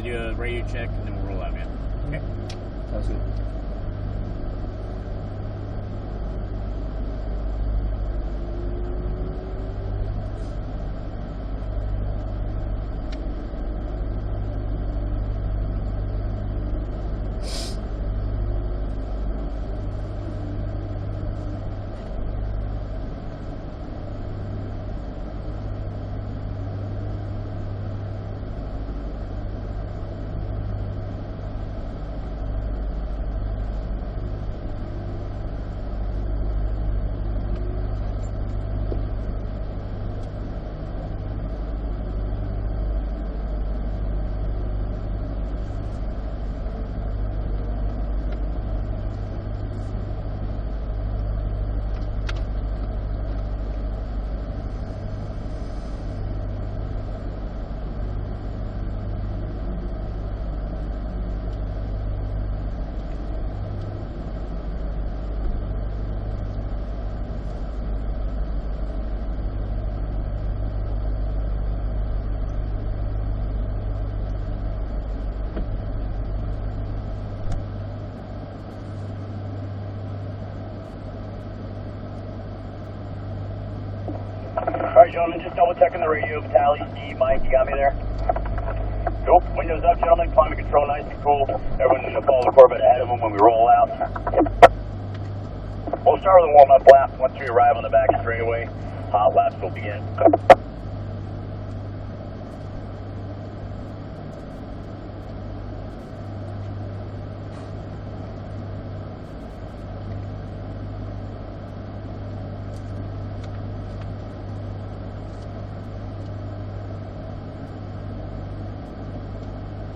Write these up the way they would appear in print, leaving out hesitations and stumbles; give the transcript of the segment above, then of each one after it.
Do a radio check and then we'll roll out, man. Okay. Sounds good. Alright, gentlemen, just double checking the radio. Tally, Steve, Mike, you got me there? Cool. Windows up, gentlemen. Climate control nice and cool. Everyone's going to follow the Corvette ahead of them when we roll out. We'll start with a warm-up lap. Once we arrive on the back straightaway, hot laps will begin.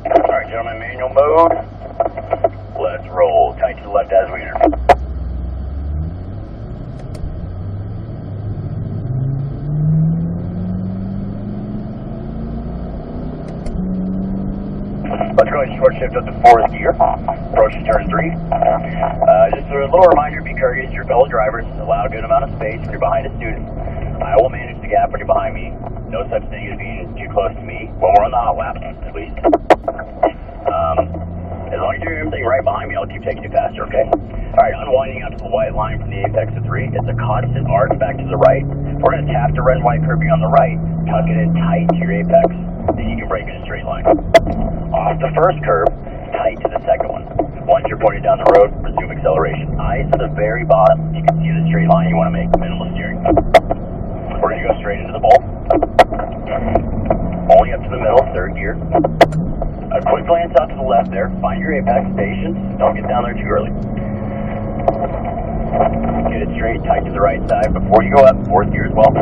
Alright, gentlemen, manual mode. Let's roll. Tight to the left as we enter. Let's go ahead and short shift up to fourth gear. Approaching turn 3. Just a little reminder, be courteous to your fellow drivers. Allow a good amount of space when you're behind a student. I will manage the gap when you're behind me. No such thing as being too close to me when we're on the hot laps, at least. As long as you're doing everything right behind me, I'll keep taking you faster, okay? Alright, unwinding out to the white line from the apex of 3. It's a constant arc back to the right. We're going to tap the red and white curbing on the right, tuck it in tight to your apex. Then you can break in a straight line. Off the first curve, tight to the second one. Once you're pointed down the road, resume acceleration. Eyes to the very bottom. You can see the straight line you want to make. Minimal steering. We're going to go straight into the bowl. Only up to the middle, third gear. A quick glance out to the left there. Find your apex. Patience. Don't get down there too early. Get it straight, tight to the right side before you go up. Fourth gear as well.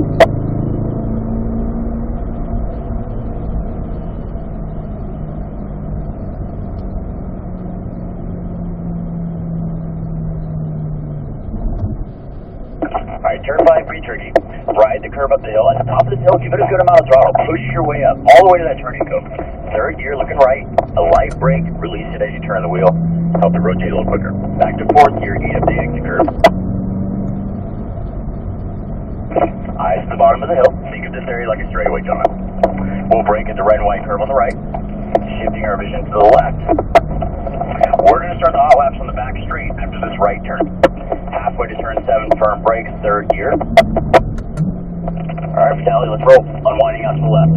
Alright, turn 5, pretty tricky. Ride the curve up the hill. At the top of this hill, give it a good amount of throttle. Push your way up, all the way to that turning cone. Third gear, looking right. A light brake, release it as you turn the wheel. Help it rotate a little quicker. Back to fourth gear, eat up the exit curve. Eyes to the bottom of the hill. Think of this area like a straightaway, gentlemen. We'll brake at the red and white curve on the right, shifting our vision to the left. We're going to start the hot laps on the back straight after this right turn. Halfway to turn 7, firm brakes, third gear. Alright, Vitaly, let's roll. Unwinding out to the left.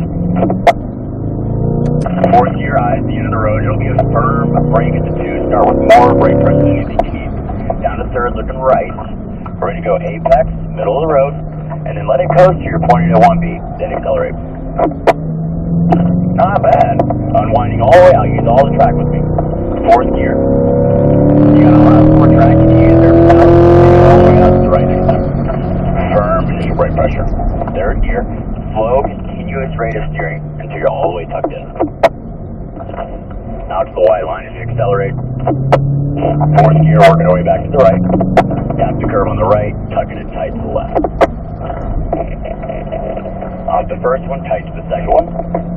Fourth gear, eyes at the end of the road. It'll be a firm brake at the 2. Start with more brake pressure than you think you need. Down to third, looking right. We're going to go apex, middle of the road, and then let it coast to your pointing at 1B. Then accelerate. Not bad. Unwinding all the way out. Use all the track with me. Fourth gear. You got a lot more track you can use there. All the way out to the right next time. Firm initial brake pressure. Third gear. Slow, continuous rate of steering until you're all the way tucked in. Now to the white line as you accelerate. Fourth gear, working our way back to the right. Tap the curve on the right, tucking it tight to the left. Off the first one, tight to the second one.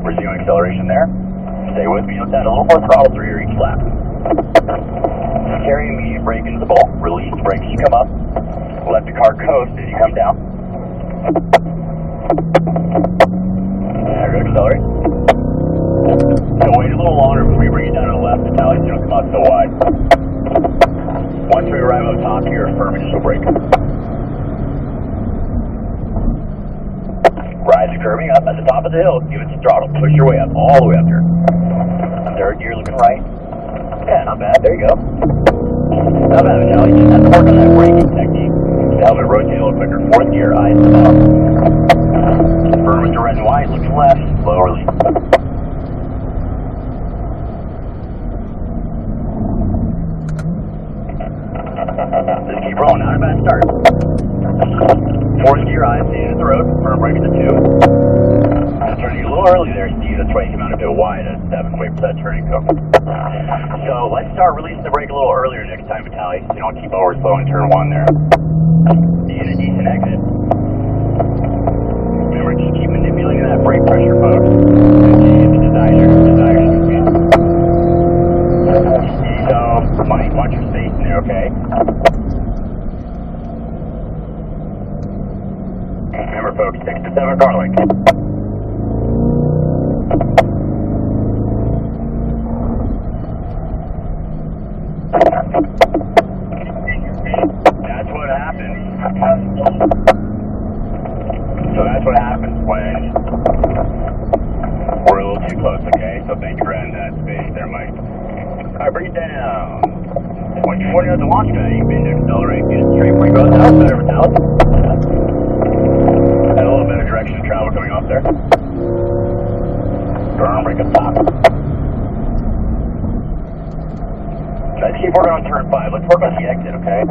Resume acceleration there. Stay with me, let's add a little more throttle through here each lap. Carry immediate brake into the bowl. Release the brake as you come up. Let the car coast as you come down. There we go, accelerate. No way to little longer before we bring it down to the left, Vitaly, so you don't come out so wide. Once we arrive up top here, firm initial brake. Rise the curbing up at the top of the hill, give it some throttle, push your way up, all the way up here. Third gear looking right. Yeah, not bad, there you go. Not bad, Vitaly, just have to work on that braking technique to help it rotate a little quicker. Fourth gear, eyes above. Firm with the red and white, looking left, slow release. Just keep rolling, not a bad start. Fourth gear, eyes staying at the road, firm brake at the 2. Just turning a little early there, Steve, that's why you came out a bit wide at 7, wait for that turning go. So let's start releasing the brake a little earlier next time, Vitaly, so you don't keep overslowing turn 1 there. You get a decent exit. Remember, just keep manipulating that brake pressure, folks. You get the desired speed. So, Mike, watch your space in there, okay? Remember, folks, 6 to 7 car length. That's what happens. So that's what happens when we're a little too close, okay? So thank you for adding that space there, Mike. Alright, bring it down. When you're pointing out the launch pad, you can accelerate. Get it straight before you go. That was better, Vitaly. Had a little bit of direction of travel coming off there. Firm brake up top. Let's keep working on turn 5. Let's work on the exit, okay?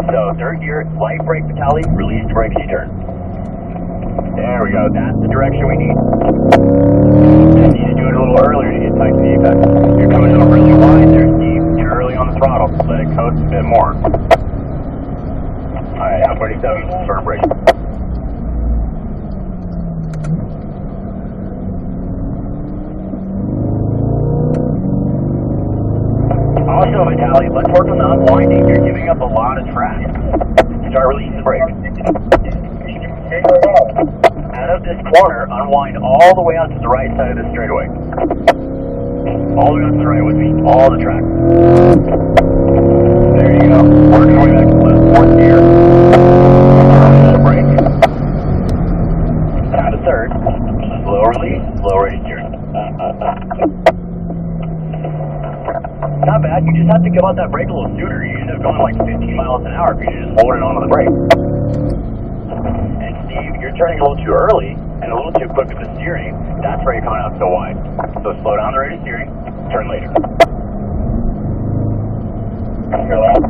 So, third gear, light brake, Vitaly, release the brake as you turn. There we go. That's the direction we need. Just need to do it a little earlier to get tight to the apex. You're coming out really wide there, Steve. Get early on the throttle. Let it coast a bit more. Alright, halfway to 7, firm brake. Also, Vitaly, let's work on the unwinding. You're giving up a lot of track. Start releasing the brake. Out of this corner, unwind all the way out to the right side of the straightaway. All the way out to the right with me. All the track. There you go. Working our way back to the left. Fourth gear. Release the brake. Down to third. Slow release. Slow ready steering. Not bad. You just have to give out that brake a little sooner. You end up going like 15 miles an hour if you just hold it onto the brake. And Steve, you're turning a little too early and a little too quick with the steering. That's where you're coming out so wide. So slow down the rate of steering. Turn later. Here, left.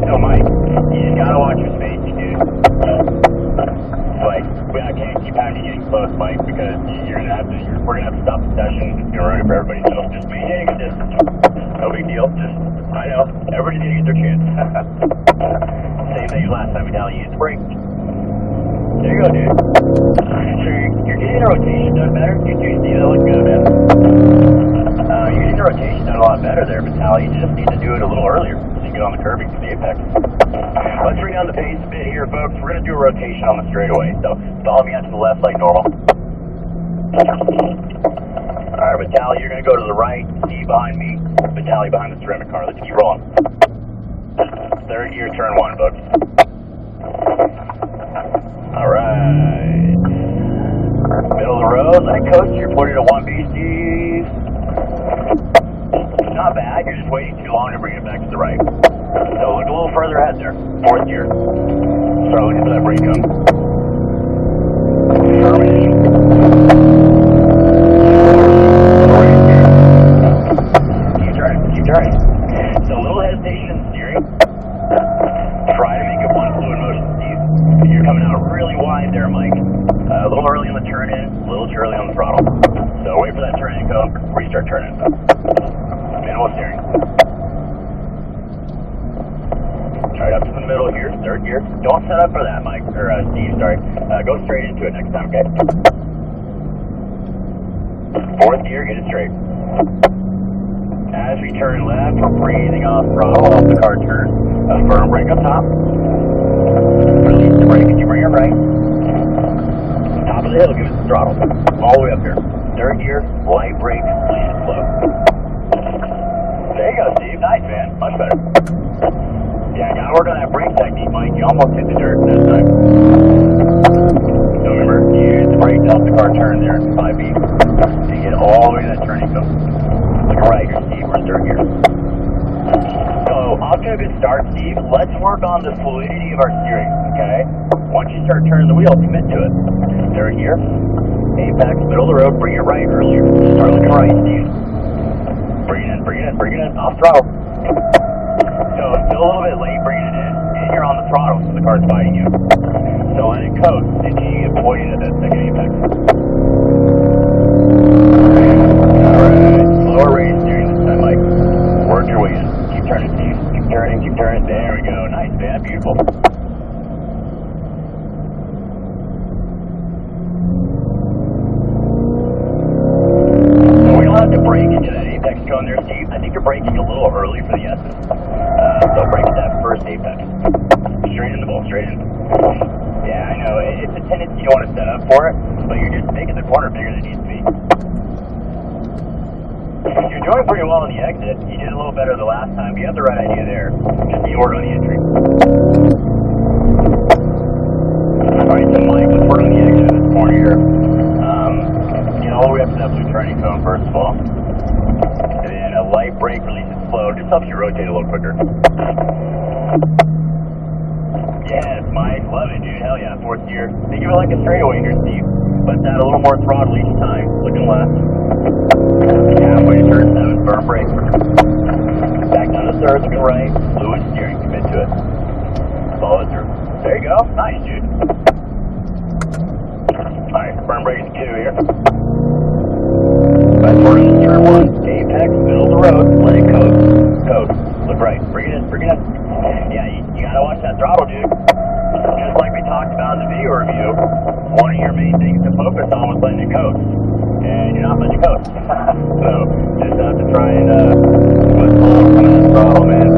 So Mike, you just gotta watch your space, dude. Like, I can't keep having you getting close, Mike, because we're gonna have to stop the session. It's gonna ruin it for everybody. So just maintaining a distance. No big deal. I know, everybody's gonna get their chance. Same thing as last time, Vitaly. Use the brake. There you go, dude. So you're getting the rotation done better. You too, Steve. That looks good, man. You're getting the rotation done a lot better there, Vitaly. You just need to do it a little earlier so you get on the curbing to the apex. Let's bring down the pace a bit here, folks. We're going to do a rotation on the straightaway. So follow me out to the left like normal. Alright, Vitaly, you're going to go to the right. Steve behind me. Vitaly behind the ceramic car. Let's keep rolling. Third gear, turn 1, folks. Alright. Middle of the road. Let it coast. You're putting it at 1B, Steve. Not bad. You're just waiting too long to bring it back to the right. So look a little further ahead there. Fourth gear. Start looking for that brake come. Firm initial. Keep turning. Keep turning. So a little hesitation in the steering. Try to make it one fluid motion, Steve. You're coming out really wide there, Mike. A little early on the turn in, a little too early on the throttle. So wait for that turn in to come before you start turning. Minimal steering. Alright, up to the middle here, third gear. Don't set up for that, Mike, or Steve, sorry. Go straight into it next time, okay? Fourth gear, get it straight. As we turn left, we're breathing off throttle off the car turn. Firm brake up top. Release the brake and you bring it right. Top of the hill, give us the throttle. All the way up here. Third gear, light brake, release it slow. There you go, Steve. Nice, man. Much better. Yeah, gotta work on that brake technique, Mike. You almost hit the dirt this time. So remember, you use the brake to help the car turn there in 5 feet. So you get all the way to that turning cone. Look right here, Steve. We're in third gear. So, off to a good start, Steve. Let's work on the fluidity of our steering, okay? Once you start turning the wheel, commit to it. Third gear. Apex, middle of the road. Bring it right earlier. Start looking right, Steve. Bring it in, bring it in, bring it in. Off throttle. So, still a little bit late bringing it in. And you're on the throttle, so the car's fighting you. So, let it coast, and you get pointed at that second apex. Alright, slower rate steering this time, Mike. Work your way in. Keep turning, Steve. Keep turning, keep turning. There we go. Nice, man. Beautiful. So we don't have to brake into that apex cone there, Steve. I think you're braking a little early for the S's. So brake at that first apex. Straight in the bowl, straight in. Yeah, I know. It's a tendency you want to set up for it, but you're just making the corner bigger than it needs to be. You're doing pretty well on the exit. You did a little better the last time. You have the right idea there. Just need to work on the entry. Alright, so Mike, let's work on the exit of this corner here. Get all the way up to that blue turning cone first of all. And then a light brake, release it slow. Just helps you rotate a little quicker. Yes, Mike. Love it, dude. Hell yeah. Fourth gear. Think of it like a straightaway here, Steve. Let's add a little more throttle each time. Looking left. Halfway to turn 7, firm brake. Back down to third, looking right. Fluid steering, commit to it. Follow it through. There you go. Nice, dude. Alright, firm brake is 2 here. Fast forward on turn 1. Apex, middle of the road. Let it coast. Coast. Look right. Bring it in, bring it in. Yeah, you gotta watch that throttle, dude. Just like we talked about in the video review, one of your main things to focus on was letting it coast. And you're not letting it coast. So, just have to try and put a little on that throttle, man.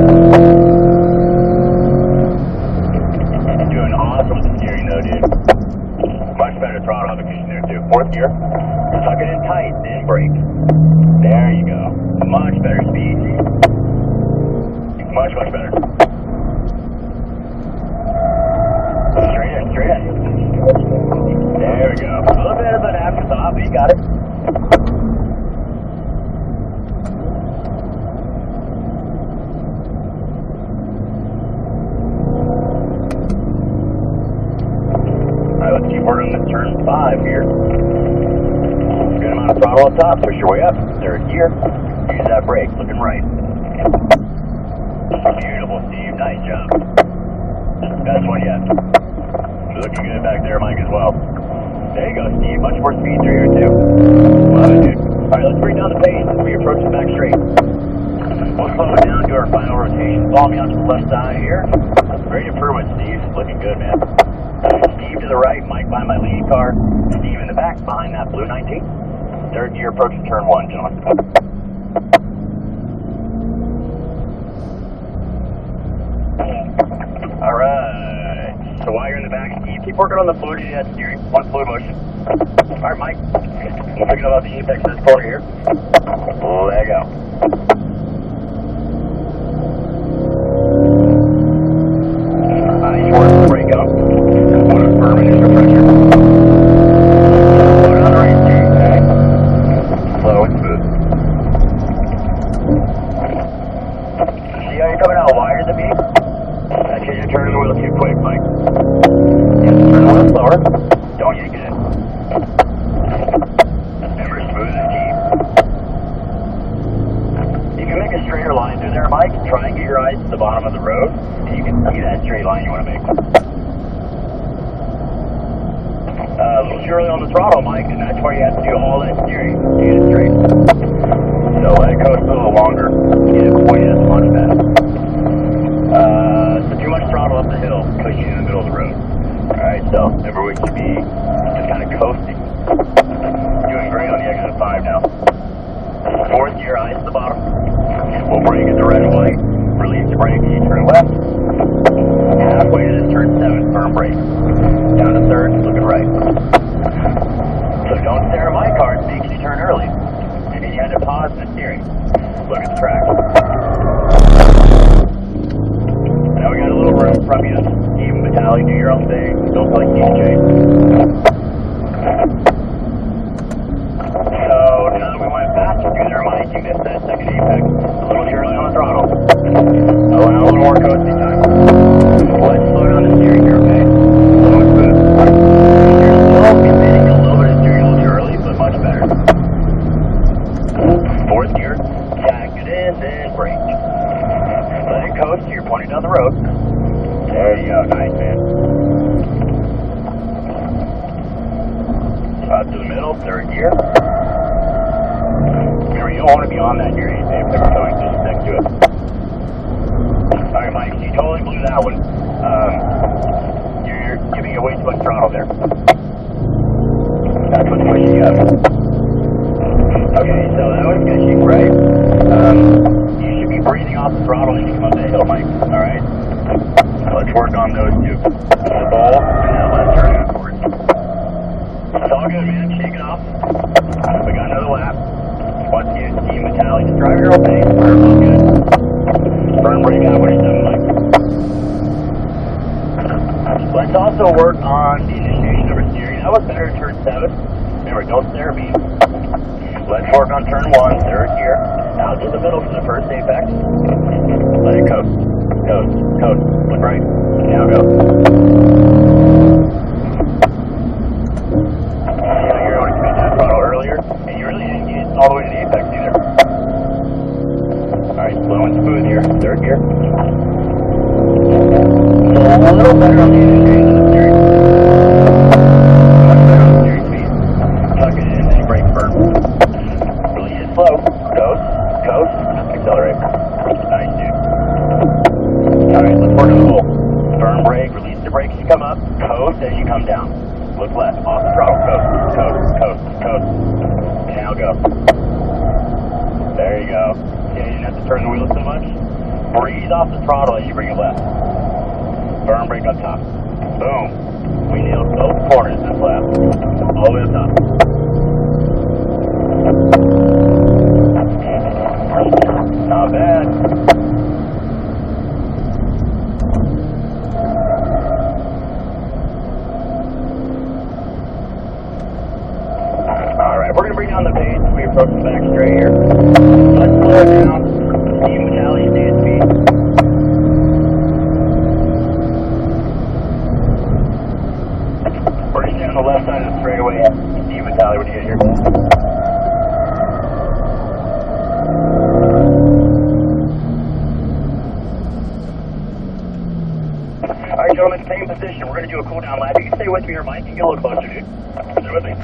You're doing awesome with the steering though, dude. Much better throttle application there too. Fourth gear. Tuck it in tight, then brake. There you go. Much better speed. Much, much better. Straight in, straight in. There we go. A little bit of an afterthought, but you got it. Alright, let's keep working on this turn 5 here. Good amount of throttle up top, push your way up. Third gear. Use that brake, looking right. Beautiful, Steve. Nice job. Best one yet. You're looking good back there, Mike, as well. There you go, Steve. Much more speed through here, too. Love it, dude. Alright, let's bring down the pace as we approach the back straight. We'll slow it down to our final rotation. Follow me out to the left side here. Great improvement, Steve. Looking good, man. Steve to the right, Mike behind my lead car. Steve in the back behind that blue 19. Third gear approaching turn 1, gentlemen. Alright. So while you're in the back, Steve, keep working on the fluidity of that steering. One fluid motion. Alright, Mike. We're thinking about the apex of this corner here. Let go. You want to brake out. Want to firm initial pressure. Slow down the right steering, okay? Slow and smooth. See how you're coming out wider than me? That's because you're turning the wheel too quick, Mike. You have to turn the wheel slower. Don't yank it in. Remember, smooth as key. You can make a straighter line through there, Mike. Try and get your eyes to the bottom of the road, and you can see that straight line you want to make. A little too early on the throttle, Mike, and that's why you have to do all that steering to get it straight. So let it coast a little longer. Get it pointed as much better. So too much throttle up the hill puts you in the middle of the road. Alright, so remember we should be just kind of coasting. Doing great on the exit of 5 now. Fourth gear, eyes to the bottom. We'll brake at the red and white. Release the brake, you turn left. firm brake. Down to third, looking right. So don't stare at my car, it makes you turn early. And then you had to pause the steering. Look at the track. Now we got a little room from you. Even Vitaly, do your own thing. Don't play key chain. So now that we went faster, do the remind you missed that second apex. A little too early on the throttle. Allow a little more coasting time. Let's slow down the steering here, okay? Slow and smooth. You're still committing a little bit of steering a little too early, but much better. Fourth gear, tag it in, then brake. Let it coast so you're pointing down the road. There you go, nice man. Up to the middle, third gear. Remember, you don't want to be on that gear, you say, if going, just stick to it. Alright, Mike, you totally blew that one. You're giving away too much throttle there. That's what's pushing you up. Okay, so that was fishy, right? You should be breathing off the throttle as you come up the hill, Mike. Alright? Let's work on those two. The ball, and now let's turn afterwards. It's all good, man. Shake it off. We got another lap. Once again, Team Vitaly. Just drive your own pace. We're all good. Firm brake out. What are you doing, Mike? Let's also work on the initiation of our steering. That was better in turn 7. Remember, don't stare at me. Let's work on turn 1, third gear. Out to the middle for the first apex. Let it coast. Coast. Coast. Look right. Now go. You're going to commit that throttle earlier, and you really didn't get all the way to the apex either. Alright, slow and smooth here. Third gear. So a little better on the initiation of the steering. Much better on the steering speed. Tuck it in and brake firm. Release it slow. Coast. Coast. Accelerate. Nice, dude. Alright, let's work on the goal. Firm brake. Release the brakes as you come up. Coast as you come down. Look left. Off the throttle. Coast. Coast. Coast. Coast. Now go. There you go. See, you didn't have to turn the wheel so much. Breathe off the throttle as you bring it left. Firm brake up top. Boom. We nailed both corners this lap. All the way up top. Not bad. Alright, we're going to bring down the pace as we approach the back straight here. Let's slow it down. Team Vitaly, stay at speed. We're going to stay on the left side of the straightaway. Team Vitaly, when you get here. Alright, gentlemen, same position. We're going to do a cool down lap. You can stay with me here, Mike. You can get a little closer, dude. Stay with me.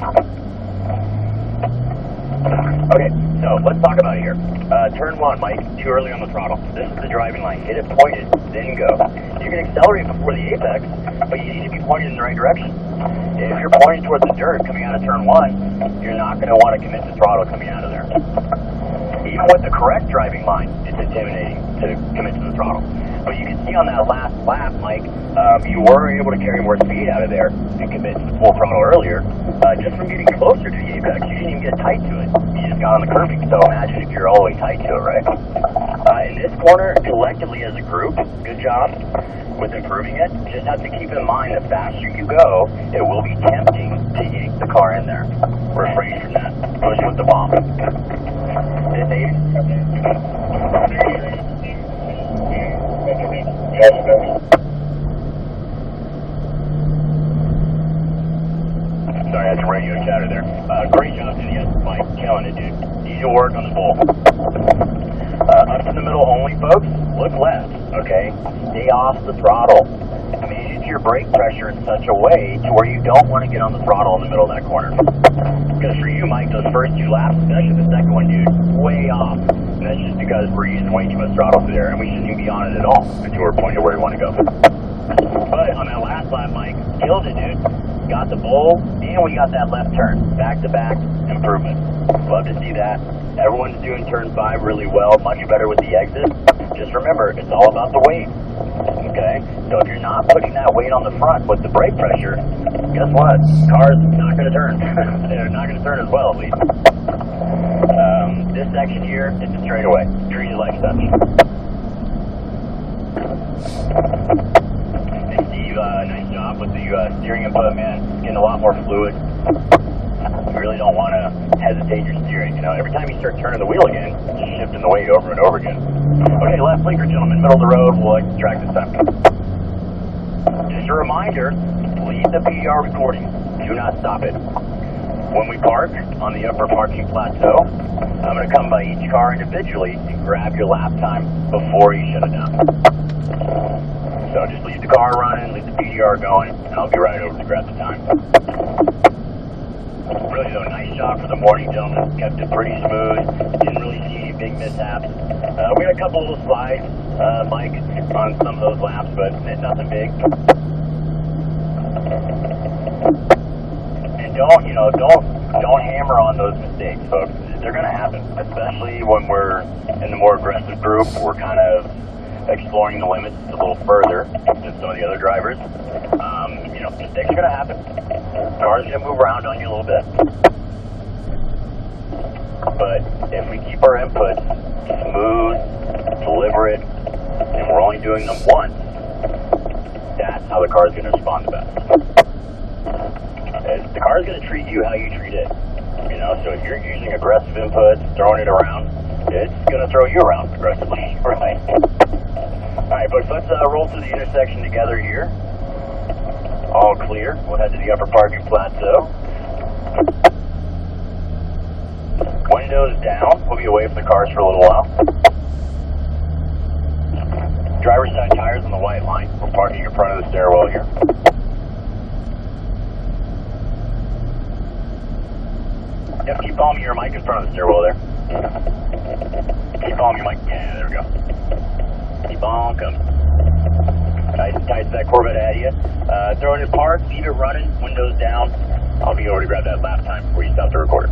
Okay, so let's talk about it here. Turn 1, Mike, too early on the throttle. This is the driving line. Hit it pointed, then go. You can accelerate before the apex, but you need to be pointed in the right direction. If you're pointing towards the dirt coming out of turn 1, you're not going to want to commit to throttle coming out of there. Even with the correct driving line, it's intimidating to commit to the throttle. But you can see on that last lap, Mike, you were able to carry more speed out of there and commit to the full throttle earlier. Just from getting closer to the apex, you didn't even get tight to it. You just got on the curving, so imagine if you're all the way tight to it, right? In this corner, collectively as a group, good job with improving it. Just have to keep in mind, the faster you go, it will be tempting to yank the car in there. Refrain from that. Push with the bomb. Sorry, that's radio chatter there. Great job, Idiot. Mike, killing it, dude. Need to work on the bull. Up to the middle only, folks. Look left, okay? Stay off the throttle. Manage your brake pressure in such a way to where you don't want to get on the throttle in the middle of that corner. Because for you, Mike, those first 2 laps, especially the second one, dude, way off. And that's just because we're using way too much throttle through there, and we shouldn't even be on it at all until we're pointed where we want to go. But on that last lap, Mike, killed it, dude. Got the bowl, and we got that left turn. Back-to-back improvement. Love to see that. Everyone's doing turn 5 really well, much better with the exit. Just remember, it's all about the weight. okay? So if you're not putting that weight on the front with the brake pressure, guess what? Car's not going to turn. They're not going to turn as well, at least. This section here, it's a straightaway. Treat it like such. Hey Steve, nice job with the steering input, man. It's getting a lot more fluid. You really don't want to hesitate your steering. You know, every time you start turning the wheel again, just shifting the weight over and over again. Okay, left blinker, gentlemen, middle of the road. We'll track this time. Just a reminder, leave the PDR recording. Do not stop it. When we park on the upper parking plateau, I'm going to come by each car individually and grab your lap time before you shut it down. So just leave the car running, leave the PDR going, and I'll be right over to grab the time. Really though, nice job for the morning, gentlemen. Kept it pretty smooth. Didn't really see any big mishaps. We had a couple little slides, Mike, on some of those laps, but nothing big. And don't hammer on those mistakes, folks. They're going to happen, especially when we're in the more aggressive group. We're kind of exploring the limits a little further than some of the other drivers. Mistakes are going to happen. Cars are going to move around on you a little bit. But if we keep our inputs smooth, deliberate, and we're only doing them once, that's how the car is going to respond the best. The car is going to treat you how you treat it. You know, so if you're using aggressive inputs, throwing it around, it's going to throw you around aggressively, right? All right, folks, let's roll through the intersection together here. All clear. We'll head to the upper parking plateau. Windows down. We'll be away from the cars for a little while. Driver's side tires on the white line. We're parking in front of the stairwell here. Yep, keep following your mic in front of the stairwell there. Keep following your mic. Yeah, there we go. Keep on coming. Tight that Corvette at you. Throw it in park, leave it running, windows down. I'll be over to grab that lap time before you stop the recorder.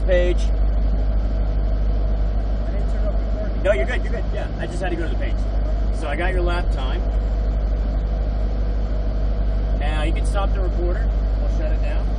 Page. No, you're good, yeah. I just had to go to the page. So I got your lap time. Now you can stop the recorder. We'll shut it down.